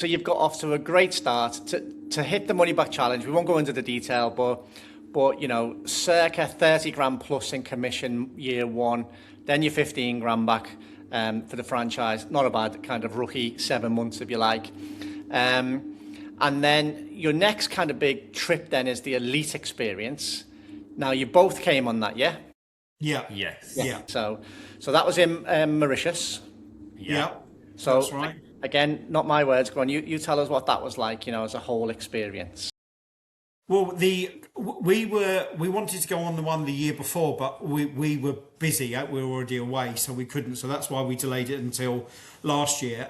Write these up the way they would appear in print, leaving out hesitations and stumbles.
So you've got off to a great start to hit the money back challenge. We won't go into the detail, but you know, circa 30 grand plus in commission year one, then your 15 grand back for the franchise. Not a bad kind of rookie 7 months, if you like. And then your next kind of big trip then is the elite experience. Now you both came on that, yeah? Yeah. Yes. Yeah. So that was in Mauritius. Yeah. So That's right. again, not my words. Go on, you tell us what that was like, you know, as a whole experience. Well, we wanted to go on the one the year before, but we were busy. We were already away, so we couldn't. So that's why we delayed it until last year.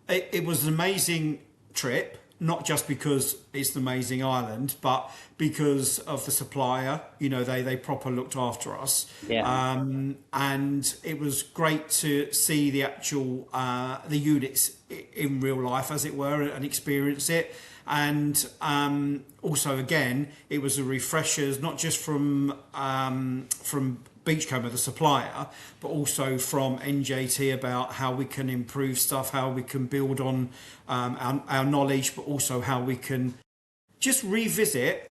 It was an amazing trip, not just because it's an amazing island, but because of the supplier. You know, they proper looked after us. Yeah. And it was great to see the actual the units in real life, as it were, and experience it. And also, again, it was a refreshers, not just from Beachcomber, the supplier, but also from NJT about how we can improve stuff, how we can build on our knowledge, but also how we can just revisit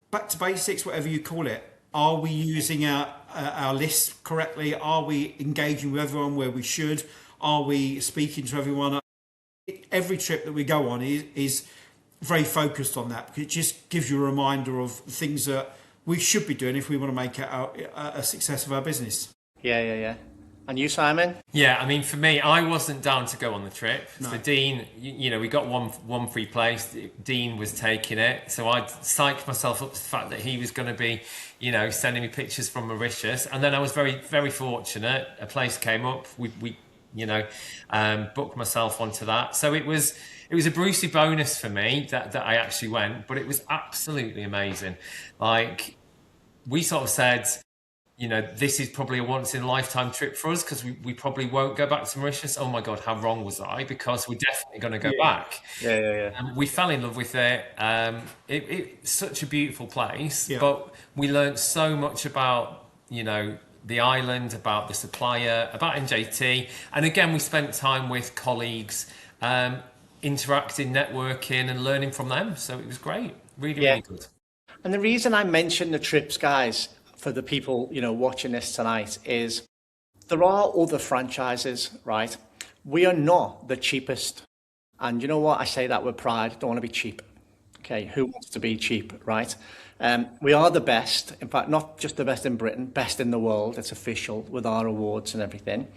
back to basics, whatever you call it. Are we using our list correctly? Are we engaging with everyone where we should? Are we speaking to everyone? Every trip that we go on is very focused on that. It just gives you a reminder of things that we should be doing if we want to make it a success of our business. Yeah. And you, Simon? Yeah, I mean, for me, I wasn't down to go on the trip. No. So Dean, you know, we got one free place. Dean was taking it. So I psyched myself up to the fact that he was going to be, you know, sending me pictures from Mauritius. And then I was very, very fortunate. A place came up. We you know, booked myself onto that. So it was a Brucey bonus for me that I actually went, but it was absolutely amazing. Like, we sort of said, you know, this is probably a once in a lifetime trip for us because we probably won't go back to Mauritius. Oh my God, how wrong was I? Because we're definitely going to go back. Yeah. We fell in love with it. It's such a beautiful place, Yeah. but we learned so much about, you know, the island, about the supplier, about NJT. And again, we spent time with colleagues, interacting, networking and learning from them. So it was great. Really good. And the reason I mention the trips, guys, for the people, you know, watching this tonight is there are other franchises, right? We are not the cheapest. And you know what? I say that with pride. Don't want to be cheap. Okay, who wants to be cheap, right? We are the best. In fact, not just the best in Britain, best in the world. It's official with our awards and everything.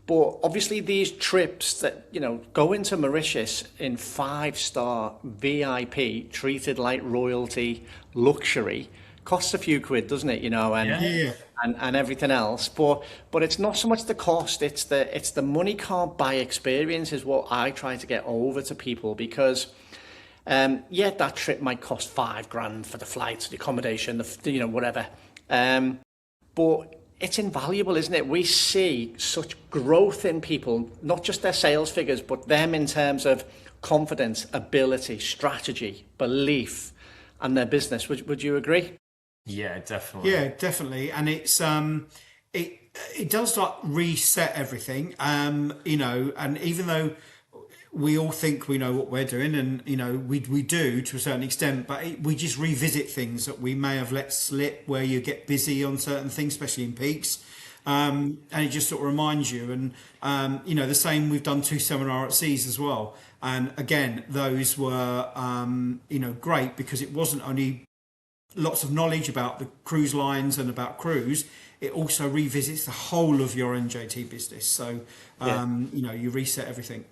But obviously these trips that, you know, go into Mauritius in 5-star VIP, treated like royalty, luxury, costs a few quid, doesn't it? You know, and everything else. But it's not so much the cost, it's the money can't buy experience is what I try to get over to people because that trip might cost 5 grand for the flights, the accommodation, you know, whatever. But it's invaluable, isn't it? We see such growth in people, not just their sales figures, but them in terms of confidence, ability, strategy, belief, and their business. Would you agree? Yeah, definitely. Yeah, definitely. And it's it does like reset everything. You know, and even though we all think we know what we're doing, and you know we do to a certain extent, but we just revisit things that we may have let slip. Where you get busy on certain things, especially in peaks, and it just sort of reminds you. And you know, the same. We've done 2 seminars at seas as well, and again, those were you know great because it wasn't only lots of knowledge about the cruise lines and about cruise. It also revisits the whole of your NJT business. So you know, you reset everything.